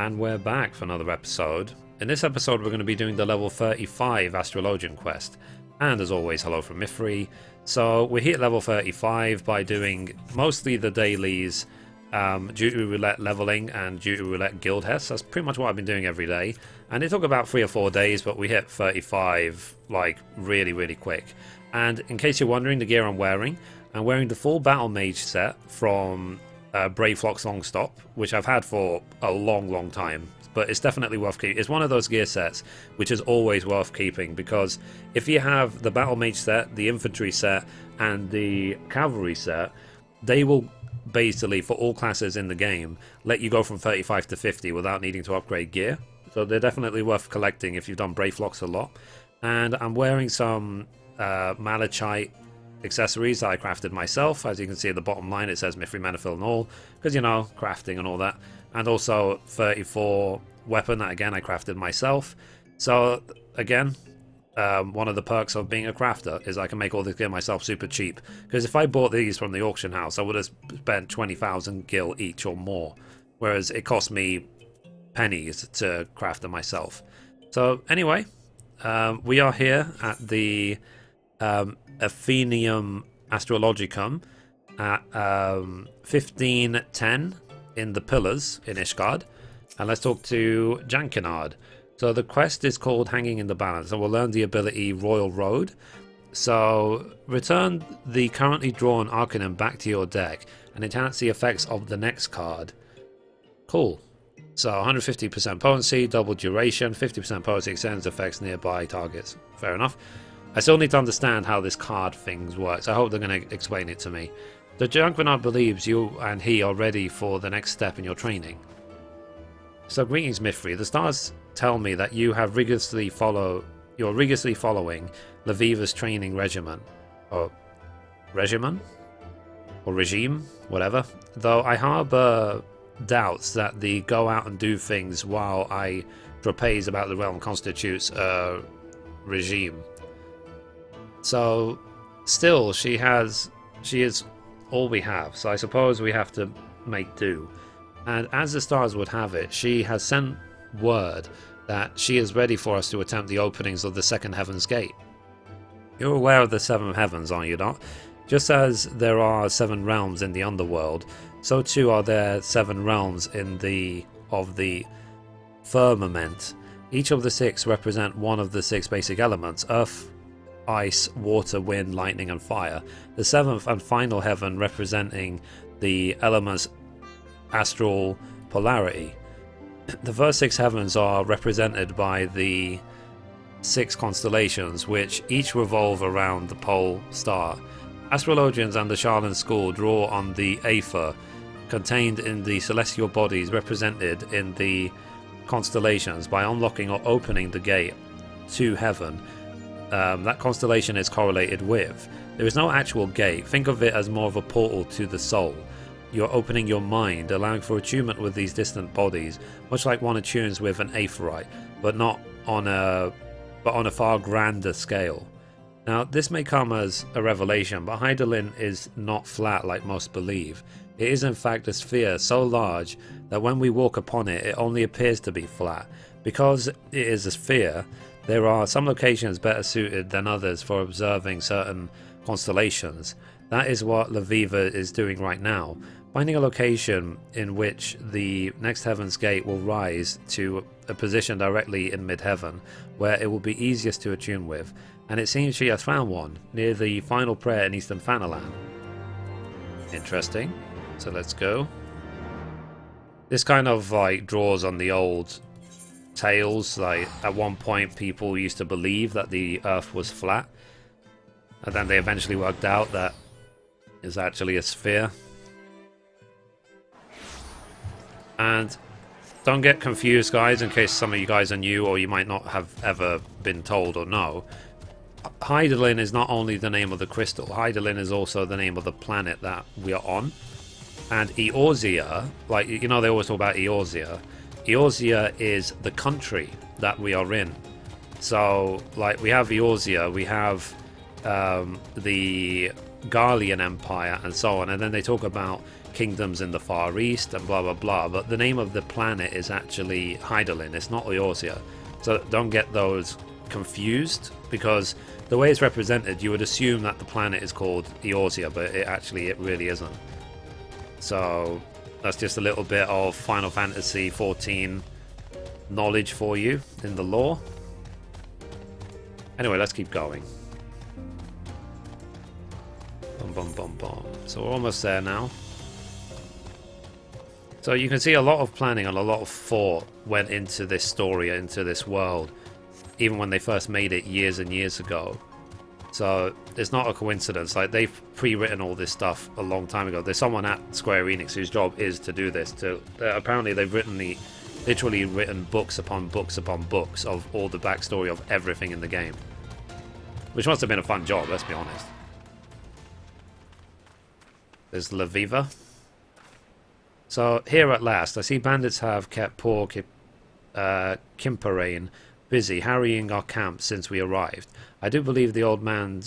And we're back for another episode. In this episode, we're going to be doing the level 35 Astrologian Quest. And as always, hello from Mithrie. So we hit level 35 by doing mostly the dailies due to roulette leveling and due to roulette guild hests. That's pretty much what I've been doing every day. And it took about 3 or 4 days, but we hit 35 like really quick. And in case you're wondering, the gear I'm wearing the full Battle Mage set from Brave Flock's Long Stop, which I've had for a long time, but it's definitely worth keeping. It's one of those gear sets which is always worth keeping, because if you have the Battle Mage set, the Infantry set, and the Cavalry set, they will basically, for all classes in the game, let you go from 35 to 50 without needing to upgrade gear. So they're definitely worth collecting if you've done Brave Flocks a lot. And I'm wearing some Malachite accessories that I crafted myself. As you can see at the bottom line, it says Mithrie, Menafil and all, because, you know, crafting and all that. And also 34 weapon that again I crafted myself. So again, one of the perks of being a crafter is I can make all this gear myself super cheap, because if I bought these from the auction house, I would have spent 20,000 gil each or more, whereas it cost me pennies to craft them myself. So anyway, we are here at the Athenium Astrologicum at 1510 in the Pillars in Ishgard, and let's talk to Jankinard. So the quest is called Hanging in the Balance, and we'll learn the ability Royal Road. So return the currently drawn Arcanum back to your deck and enhance the effects of the next card. Cool. So 150% potency, double duration, 50% potency, extends effects nearby targets. Fair enough. I still need to understand how this card things works. I hope they're going to explain it to me. The Junkranard believes you and he are ready for the next step in your training. So greetings, Mithrie. The stars tell me that you have rigorously following Leviva's training regimen. Or regimen? Or regime? Whatever. Though I harbour doubts that the go out and do things while I trapeze about the realm constitutes a regime. So still she is all we have, so I suppose we have to make do. And as the stars would have it, she has sent word that she is ready for us to attempt the openings of the second heaven's gate. You're aware of the seven heavens, are you not? Just as there are 7 realms in the underworld, so too are there 7 realms of the firmament. Each of the 6 represent one of the 6 basic elements: earth, ice, water, wind, lightning and fire. The 7th and final heaven representing the elements astral polarity. The first 6 heavens are represented by the 6 constellations, which each revolve around the pole star. Astrologians and the Charlan school draw on the aether contained in the celestial bodies represented in the constellations by unlocking or opening the gate to heaven. That constellation is correlated with. There is no actual gate. Think of it as more of a portal to the soul. You're opening your mind, allowing for attunement with these distant bodies, much like one attunes with an aetheryte, but on a far grander scale. Now, this may come as a revelation, but Hydaelyn is not flat like most believe. It is in fact a sphere so large that when we walk upon it, it only appears to be flat. Because it is a sphere, there are some locations better suited than others for observing certain constellations. That is what Leviva is doing right now, finding a location in which the next heaven's gate will rise to a position directly in mid-heaven, where it will be easiest to attune with, and it seems she has found one, near the final prayer in Eastern Fanalan. Interesting, so let's go. This kind of like draws on the old tales, like at one point people used to believe that the earth was flat, and then they eventually worked out that it's actually a sphere. And don't get confused, guys, in case some of you guys are new or you might not have ever been told or know. Hydaelyn is not only the name of the crystal, Hydaelyn is also the name of the planet that we are on. And Eorzea, like, you know, they always talk about Eorzea. Eorzea is the country that we are in. So, like, we have Eorzea, we have the Garlean Empire and so on, and then they talk about kingdoms in the Far East and blah blah blah, but the name of the planet is actually Hydaelyn, it's not Eorzea. So don't get those confused, because the way it's represented, you would assume that the planet is called Eorzea, but it really isn't. So that's just a little bit of Final Fantasy XIV knowledge for you in the lore. Anyway, let's keep going. Bum, bum, bum, bum. So we're almost there now. So you can see a lot of planning and a lot of thought went into this story, into this world, even when they first made it years and years ago. So it's not a coincidence. Like, they've pre-written all this stuff a long time ago. There's someone at Square Enix whose job is to do this. Apparently they've literally written books upon books upon books of all the backstory of everything in the game, which must have been a fun job, let's be honest. There's Laviva. So here at last, I see bandits have kept poor Kimparain busy harrying our camp since we arrived. I do believe the old man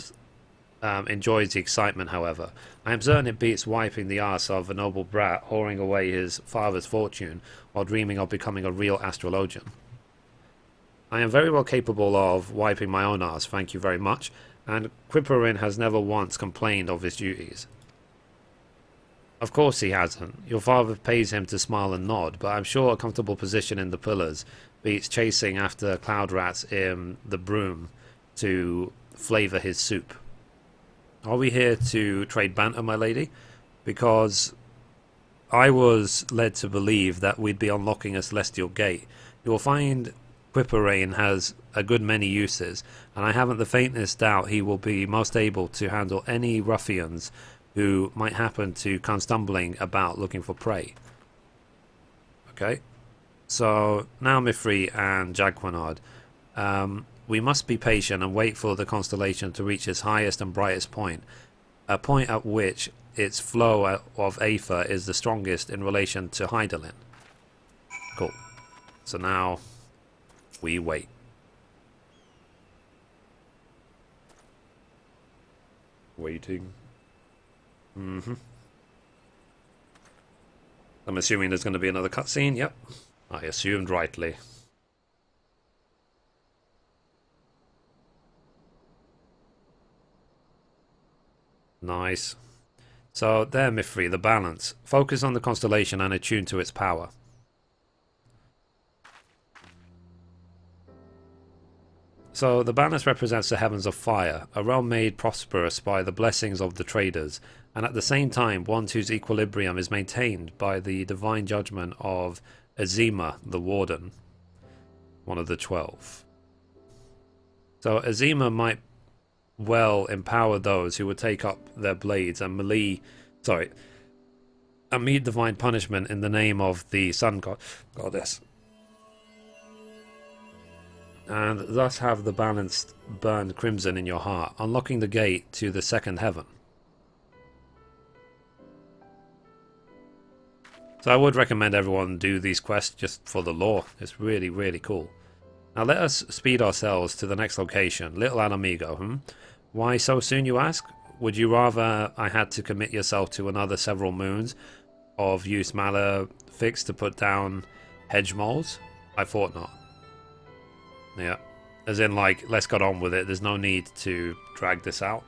enjoys the excitement, however. I am certain it beats wiping the arse of a noble brat whoring away his father's fortune while dreaming of becoming a real astrologian. I am very well capable of wiping my own arse, thank you very much, and Quiperin has never once complained of his duties. Of course he hasn't. Your father pays him to smile and nod, but I'm sure a comfortable position in the pillars beats chasing after cloud rats in the broom to flavour his soup. Are we here to trade banter, my lady? Because I was led to believe that we'd be unlocking a celestial gate. You will find Quiperin has a good many uses, and I haven't the faintest doubt he will be most able to handle any ruffians who might happen to come stumbling about looking for prey. Okay, so now Mithrie and Jaguanard, we must be patient and wait for the constellation to reach its highest and brightest point, a point at which its flow of aether is the strongest in relation to Hydaelyn. Cool. So now we wait. Waiting. I'm assuming there's going to be another cutscene. Yep, I assumed rightly. Nice. So there, Mithrie, the balance. Focus on the constellation and attune to its power. So the balance represents the heavens of fire, a realm made prosperous by the blessings of the traders, and at the same time one whose equilibrium is maintained by the divine judgment of Azima, the Warden, one of the 12. So Azima might well empower those who would take up their blades and meet divine punishment in the name of the Sun Goddess, and thus have the balance burned crimson in your heart, unlocking the gate to the second heaven. So I would recommend everyone do these quests just for the lore. It's really, really cool. Now let us speed ourselves to the next location, Little Alamigo. Why so soon, you ask? Would you rather I had to commit yourself to another several moons of use Malefics to put down hedge moles? I thought not. Yeah, as in, like, let's get on with it. There's no need to drag this out.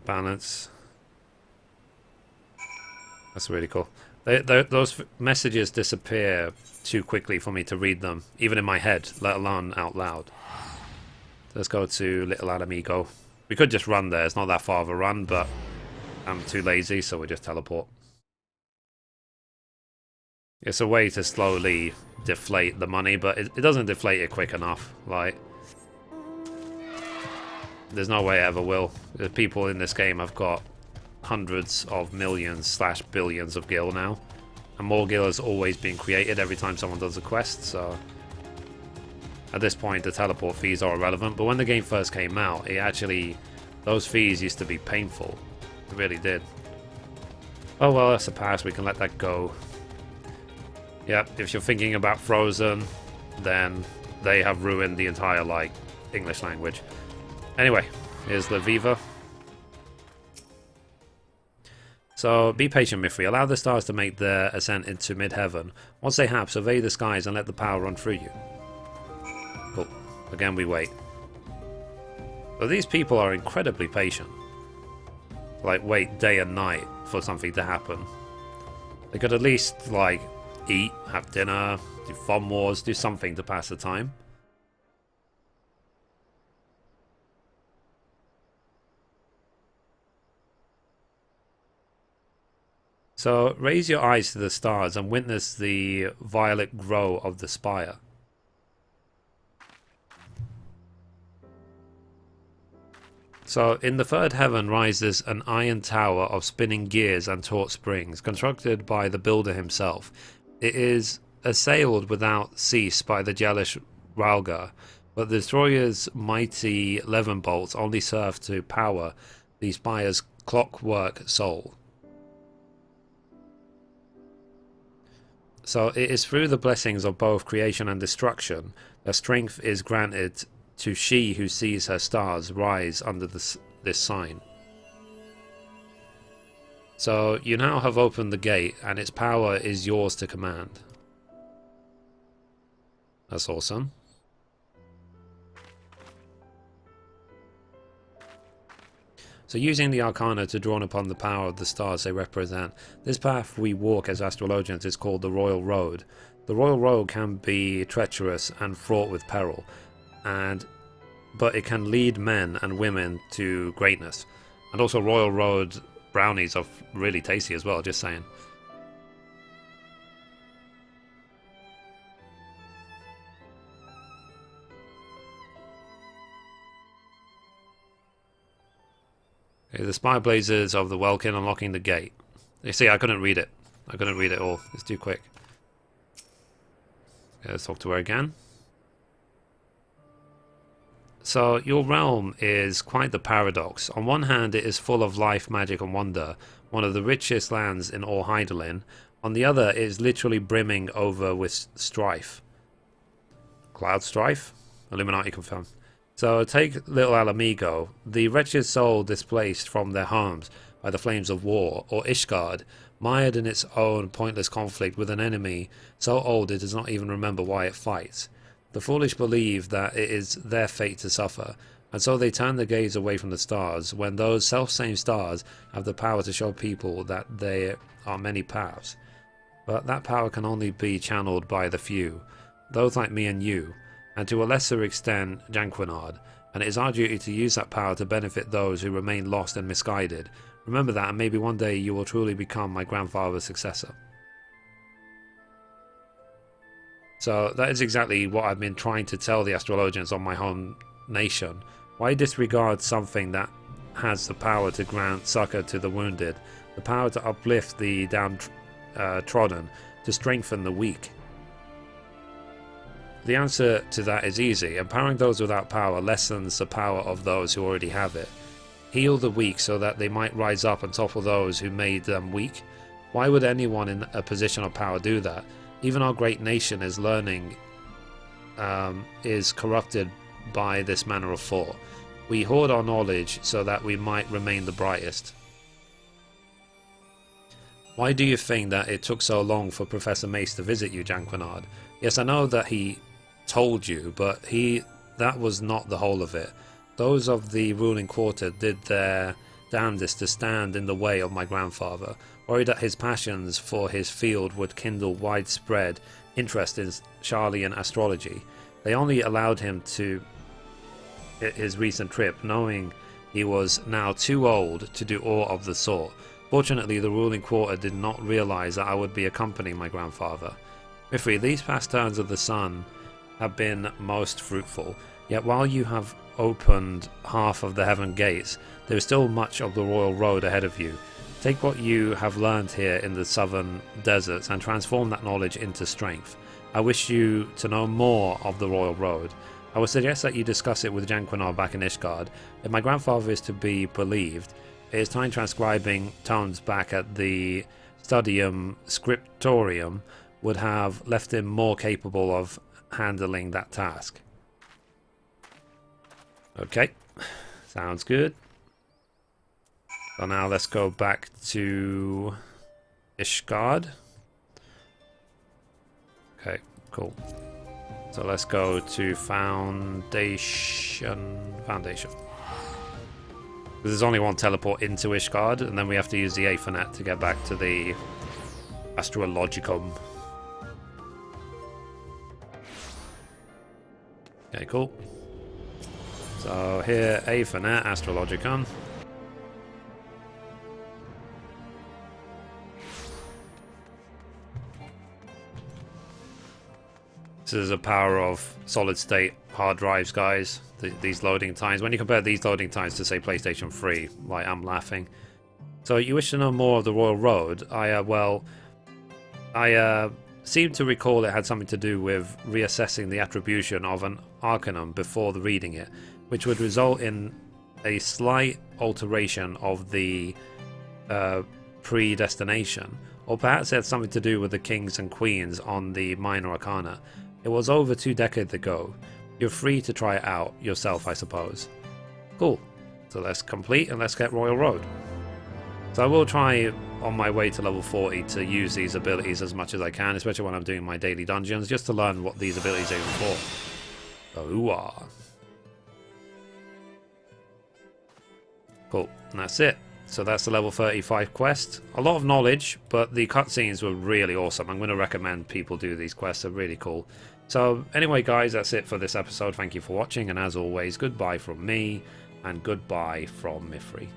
Balance. That's really cool. Those messages disappear too quickly for me to read them, even in my head, let alone out loud. Let's go to Little Alamigo. We could just run there. It's not that far of a run, but I'm too lazy, so we just teleport. It's a way to slowly deflate the money, but it doesn't deflate it quick enough. Like, there's no way it ever will. The people in this game have got hundreds of millions / billions of gil now, and more gil is always being created every time someone does a quest, so at this point the teleport fees are irrelevant. But when the game first came out, those fees used to be painful. It really did. Oh well, that's the past, we can let that go. Yep, if you're thinking about Frozen, then they have ruined the entire, like, English language. Anyway, here's the Viva. So, be patient, Mithrie. Allow the stars to make their ascent into mid-heaven. Once they have, survey the skies and let the power run through you. Cool. Again, we wait. But these people are incredibly patient. Like, wait day and night for something to happen. They could at least, like, eat, have dinner, do fun wars, do something to pass the time. So, raise your eyes to the stars and witness the violet glow of the spire. So, in the third heaven rises an iron tower of spinning gears and taut springs, constructed by the builder himself. It is assailed without cease by the jealous Ralga, but the destroyer's mighty levin bolts only serve to power the spire's clockwork soul. So it is through the blessings of both creation and destruction that strength is granted to she who sees her stars rise under this sign. So you now have opened the gate and its power is yours to command. That's awesome. So using the Arcana to draw upon the power of the stars they represent, this path we walk as astrologians is called the Royal Road. The Royal Road can be treacherous and fraught with peril, but it can lead men and women to greatness. And also Royal Road brownies are really tasty as well, just saying. The Spire Blazers of the Welkin unlocking the gate. You see, I couldn't read it. I couldn't read it all. It's too quick. Okay, let's talk to her again. So, your realm is quite the paradox. On one hand, it is full of life, magic, and wonder, one of the richest lands in all Hydaelyn. On the other, it is literally brimming over with strife. Cloud strife? Illuminati confirmed. So take Little Alamigo, the wretched soul displaced from their homes by the flames of war, or Ishgard, mired in its own pointless conflict with an enemy so old it does not even remember why it fights. The foolish believe that it is their fate to suffer, and so they turn their gaze away from the stars, when those self-same stars have the power to show people that there are many paths. But that power can only be channeled by the few, those like me and you, and to a lesser extent Janquinard, and it is our duty to use that power to benefit those who remain lost and misguided. Remember that, and maybe one day you will truly become my grandfather's successor. So that is exactly what I've been trying to tell the astrologians on my home nation. Why disregard something that has the power to grant succor to the wounded, the power to uplift the downtrodden, to strengthen the weak? The answer to that is easy. Empowering those without power lessens the power of those who already have it. Heal the weak so that they might rise up and topple those who made them weak. Why would anyone in a position of power do that? Even our great nation is learning, is corrupted by this manner of thought. We hoard our knowledge so that we might remain the brightest. Why do you think that it took so long for Professor Mace to visit you, Janquinard? Yes, I know that he told you, but that was not the whole of it. Those of the ruling quarter did their damnedest to stand in the way of my grandfather, worried that his passions for his field would kindle widespread interest in Charlian astrology. They only allowed him to his recent trip, knowing he was now too old to do aught of the sort. Fortunately, the ruling quarter did not realize that I would be accompanying my grandfather. Mithrie, these past turns of the sun have been most fruitful, yet while you have opened half of the heaven gates, there is still much of the royal road ahead of you. Take what you have learned here in the southern deserts and transform that knowledge into strength. I wish you to know more of the royal road. I would suggest that you discuss it with Janquinard back in Ishgard. If my grandfather is to be believed, it is time transcribing tones back at the Studium Scriptorium would have left him more capable of handling that task. Okay, Sounds good. So now let's go back to Ishgard. Okay, cool. So let's go to Foundation. There's only one teleport into Ishgard, and then we have to use the Aethernet to get back to the Astrologicum. Okay, cool. So here, Aethernet, Astrologicum. This is the power of solid state hard drives, guys. These loading times. When you compare these loading times to, say, PlayStation 3, like, I'm laughing. So you wish to know more of the Royal Road? I seem to recall it had something to do with reassessing the attribution of an arcanum before reading it, which would result in a slight alteration of the predestination. Or perhaps it had something to do with the kings and queens on the minor arcana. It was over 2 decades ago. You're free to try it out yourself, I suppose. Cool. So let's complete and let's get Royal Road. So I will try on my way to level 40 to use these abilities as much as I can, especially when I'm doing my daily dungeons, just to learn what these abilities are even for. So, ooh-ah. Cool. And that's it. So that's the level 35 quest. A lot of knowledge, but the cutscenes were really awesome. I'm going to recommend people do these quests. They're really cool. So anyway, guys, that's it for this episode. Thank you for watching, and as always, goodbye from me, and goodbye from Mithrie.